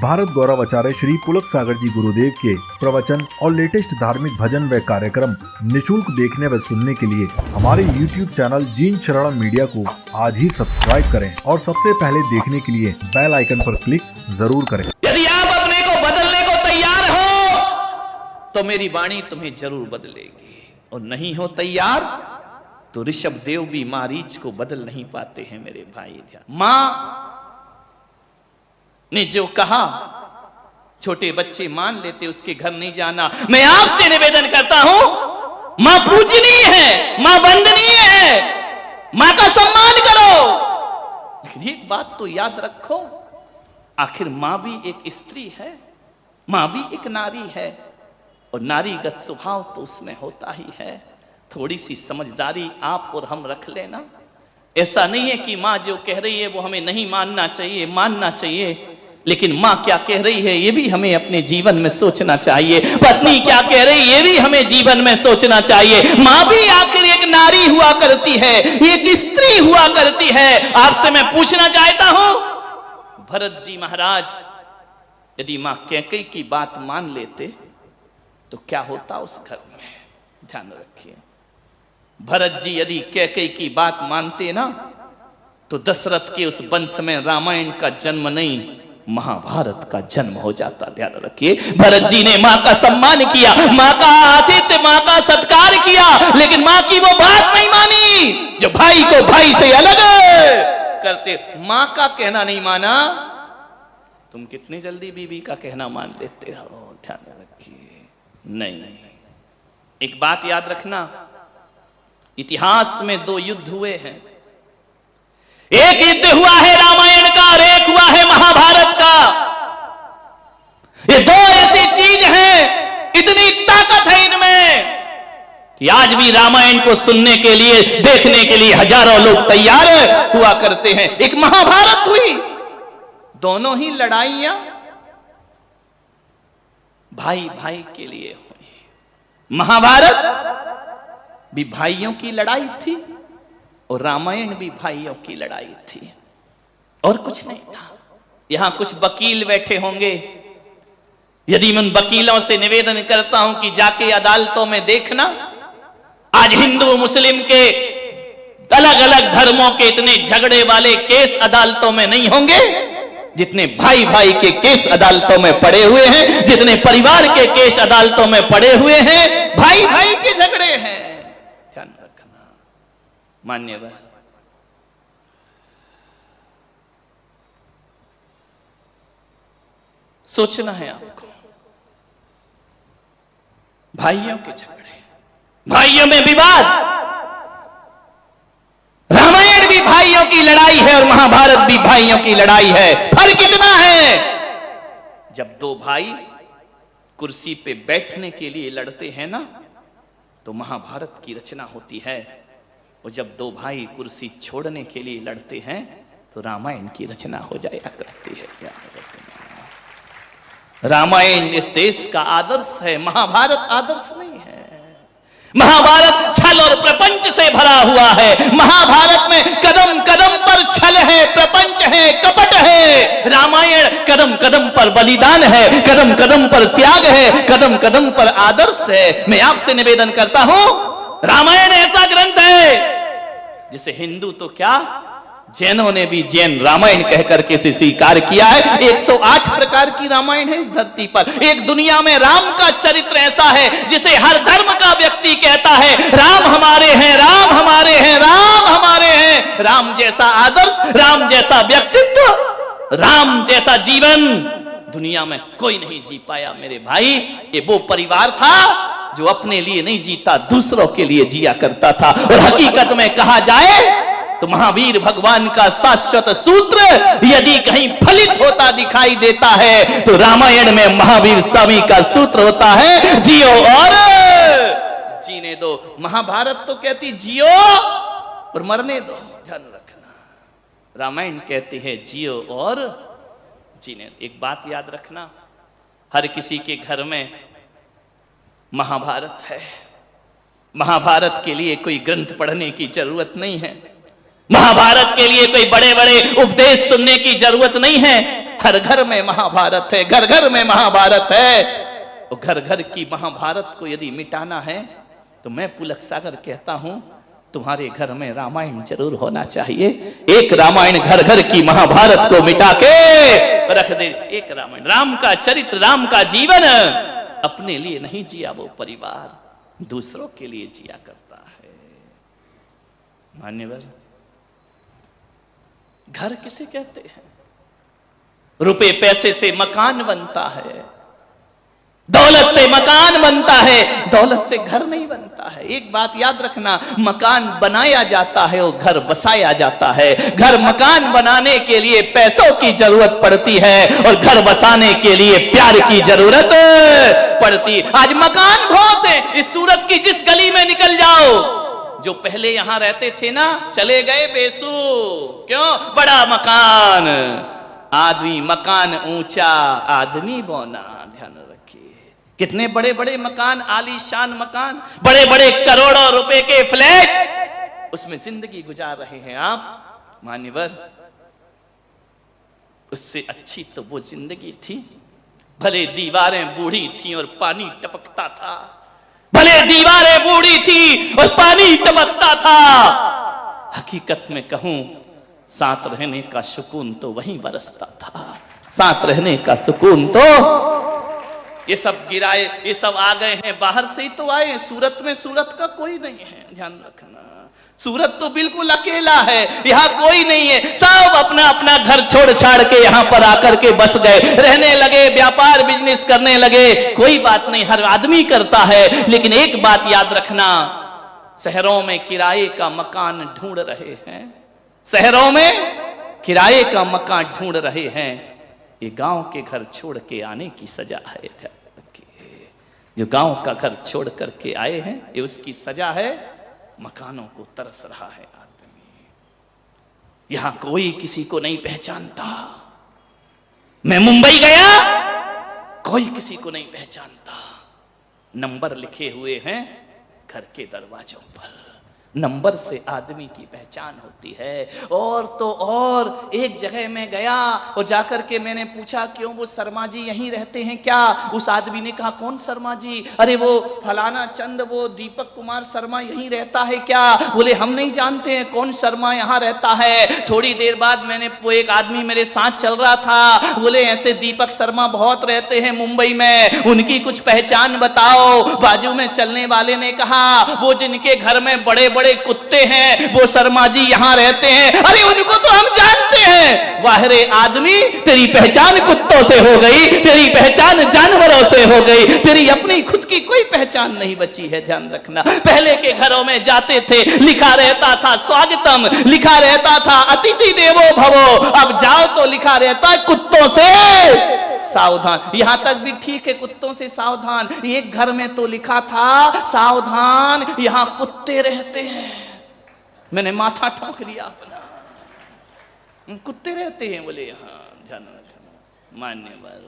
भारत गौरव आचार्य श्री पुलक सागर जी गुरुदेव के प्रवचन और लेटेस्ट धार्मिक भजन व कार्यक्रम निशुल्क देखने व सुनने के लिए हमारे YouTube चैनल जीन शरण मीडिया को आज ही सब्सक्राइब करें और सबसे पहले देखने के लिए बेल आइकन पर क्लिक जरूर करें। यदि आप अपने को बदलने को तैयार हो तो मेरी वाणी तुम्हें जरूर बदलेगी, और नहीं हो तैयार तो ऋषभ देव भी मारीच को बदल नहीं पाते हैं मेरे भाई। ध्यान, मां ने जो कहा छोटे बच्चे मान लेते, उसके घर नहीं जाना। मैं आपसे निवेदन करता हूं, मां पूजनीय है, मां वंदनीय है, मां का सम्मान करो, लेकिन एक बात तो याद रखो, आखिर मां भी एक स्त्री है, मां भी एक नारी है, और नारीगत स्वभाव तो उसमें होता ही है। थोड़ी सी समझदारी आप और हम रख लेना। ऐसा नहीं है कि मां जो कह रही है वो हमें नहीं मानना चाहिए, मानना चाहिए, लेकिन मां क्या कह रही है ये भी हमें अपने जीवन में सोचना चाहिए। पत्नी क्या कह रही है ये भी हमें जीवन में सोचना चाहिए। मां भी आखिर एक नारी हुआ करती है, एक स्त्री हुआ करती है। आपसे मैं पूछना चाहता हूं, भरत जी महाराज यदि मां कैकेयी की बात मान लेते तो क्या होता उस घर में? ध्यान रखिए, भरत जी यदि कैकेयी की बात मानते ना तो दशरथ के उस वंश में रामायण का जन्म नहीं, महाभारत का जन्म हो जाता। ध्यान रखिए, भरत जी ने मां का सम्मान किया, मां का आतिथ्य, मां का सत्कार किया, लेकिन मां की वो बात नहीं मानी जो भाई को भाई से अलग करते। मां का कहना नहीं माना, तुम कितनी जल्दी बीवी का कहना मान लेते हो। ध्यान रखिए, नहीं, एक बात याद रखना, इतिहास में दो युद्ध हुए हैं। एक युद्ध हुआ है रामायण का और एक हुआ है महाभारत का। ये दो ऐसी चीज हैं, इतनी ताकत है इनमें कि आज भी रामायण को सुनने के लिए, देखने के लिए हजारों लोग तैयार हुआ करते हैं। एक महाभारत हुई, दोनों ही लड़ाइयां भाई भाई के लिए हुई। महाभारत भी भाइयों की लड़ाई थी और रामायण भी भाइयों की लड़ाई थी, और कुछ नहीं था। यहां कुछ वकील बैठे होंगे, यदि मैं उन वकीलों से निवेदन करता हूं कि जाके अदालतों में देखना, आज हिंदू मुस्लिम के अलग अलग धर्मों के इतने झगड़े वाले केस अदालतों में नहीं होंगे जितने भाई भाई के केस अदालतों में पड़े हुए हैं, जितने परिवार के केस अदालतों में पड़े हुए हैं। भाई भाई के झगड़े हैं, ध्यान रखना। मान्यवर, सोचना है आपको, भाइयों के झगड़े, भाइयों में विवाद। रामायण भी भाइयों की लड़ाई है और महाभारत भी भाइयों की लड़ाई है। फर्क कितना है? जब दो भाई कुर्सी पे बैठने के लिए लड़ते हैं ना तो महाभारत की रचना होती है, और जब दो भाई कुर्सी छोड़ने के लिए लड़ते हैं तो रामायण की रचना हो जाया करती है। रामायण इस देश का आदर्श है, महाभारत आदर्श नहीं है। महाभारत छल और प्रपंच से भरा हुआ है। महाभारत में कदम कदम पर छल है, प्रपंच है, कपट है। रामायण कदम कदम पर बलिदान है, कदम कदम पर त्याग है, कदम कदम पर आदर्श है। मैं आपसे निवेदन करता हूं, रामायण ऐसा ग्रंथ है जिसे हिंदू तो क्या, जैनों ने भी जैन रामायण कहकर के इसे स्वीकार किया है। 108 प्रकार की रामायण है इस धरती पर। एक दुनिया में राम का चरित्र ऐसा है जिसे हर धर्म का व्यक्ति कहता है, राम हमारे हैं, राम हमारे हैं, राम हमारे हैं। राम जैसा आदर्श, राम जैसा व्यक्तित्व, राम जैसा जीवन दुनिया में कोई नहीं जी पाया मेरे भाई। ये वो परिवार था जो अपने लिए नहीं जीता, दूसरों के लिए जिया करता था। और हकीकत में कहा जाए तो महावीर भगवान का शाश्वत सूत्र यदि कहीं फलित होता दिखाई देता है तो रामायण में महावीर स्वामी का सूत्र होता है, जियो और जीने दो। महाभारत तो कहती जियो और मरने दो, ध्यान रखना। रामायण कहती है जियो और जीने। एक बात याद रखना, हर किसी के घर में महाभारत है। महाभारत के लिए कोई ग्रंथ पढ़ने की जरूरत नहीं है, महाभारत के लिए कोई बड़े बड़े उपदेश सुनने की जरूरत नहीं है। घर घर में महाभारत है, घर घर में महाभारत है। और घर घर की महाभारत को यदि मिटाना है तो मैं पुलक सागर कहता हूं तुम्हारे घर में रामायण जरूर होना चाहिए। एक रामायण घर घर की महाभारत को मिटा के रख दे। एक रामायण, राम का चरित्र, राम का जीवन अपने लिए नहीं जिया वो परिवार, दूसरों के लिए जिया करता है। मान्यवर, घर किसे कहते हैं? रुपए पैसे से मकान बनता है, दौलत से मकान बनता है, दौलत से घर नहीं बनता है। एक बात याद रखना, मकान बनाया जाता है और घर बसाया जाता है। घर मकान बनाने के लिए पैसों की जरूरत पड़ती है और घर बसाने के लिए प्यार की जरूरत पड़ती। आज मकान बहुत है, इस सूरत की जिस गली में निकल जाओ, जो पहले यहां रहते थे ना, चले गए बेसू। क्यों? बड़ा मकान, आदमी मकान ऊंचा, आदमी बौना। ध्यान रखिए, कितने बड़े बड़े मकान, आलीशान मकान, बड़े बड़े करोड़ों रुपए के फ्लैट, उसमें जिंदगी गुजार रहे हैं आप। मान्यवर, उससे अच्छी तो वो जिंदगी थी, भले दीवारें बूढ़ी थी और पानी टपकता था, भले दीवारें बूढ़ी थी और पानी टपकता था। हकीकत में कहूं, साथ रहने का सुकून तो वहीं बरसता था। साथ रहने का सुकून तो, ये सब गिराए, ये सब आ गए हैं, बाहर से ही तो आए। सूरत में सूरत का कोई नहीं है, ध्यान रखना। सूरत तो बिल्कुल अकेला है, यहाँ कोई नहीं है। सब अपना अपना घर छोड़ छाड़ के यहाँ पर आकर के बस गए, रहने लगे, व्यापार बिजनेस करने लगे। कोई बात नहीं, हर आदमी करता है। लेकिन एक बात याद रखना, शहरों में किराए का मकान ढूंढ रहे हैं, शहरों में किराए का मकान ढूंढ रहे हैं। ये गांव के घर छोड़ के आने की सजा है। जो गांव का घर छोड़ करके आए हैं, ये उसकी सजा है। मकानों को तरस रहा है आदमी। यहां कोई किसी को नहीं पहचानता। मैं मुंबई गया, कोई किसी को नहीं पहचानता। नंबर लिखे हुए हैं घर के दरवाजों पर, नंबर से आदमी की पहचान होती है। और तो और एक जगह में गया और जाकर के मैंने पूछा, क्यों वो शर्मा जी यहीं रहते हैं क्या? उस आदमी ने कहा, कौन शर्मा जी? अरे वो फलाना चंद, वो दीपक कुमार शर्मा यहीं रहता है क्या? बोले हम नहीं जानते हैं कौन शर्मा यहाँ रहता है। थोड़ी देर बाद मैंने, वो एक आदमी मेरे साथ चल रहा था, बोले ऐसे दीपक शर्मा बहुत रहते हैं मुंबई में, उनकी कुछ पहचान बताओ। बाजू में चलने वाले ने कहा, वो जिनके घर में बड़े बड़े कुत्ते हैं, वो शर्मा जी यहां रहते हैं। अरे उनको तो हम जानते हैं। वाह रे आदमी, तेरी पहचान कुत्तों से हो गई, तेरी पहचान जानवरों से हो गई, तेरी अपनी खुद की कोई पहचान नहीं बची है। ध्यान रखना, पहले के घरों में जाते थे, लिखा रहता था स्वागतम, लिखा रहता था अतिथि देवो भवो। अब जाओ तो लिखा रहता है कुत्तों से सावधान। यहां तक भी ठीक है, कुत्तों से सावधान। एक घर में तो लिखा था सावधान, यहां कुत्ते रहते हैं। मैंने माथा ठोक लिया अपना, कुत्ते रहते हैं बोले यहां। ध्यान रखना मान्यवर,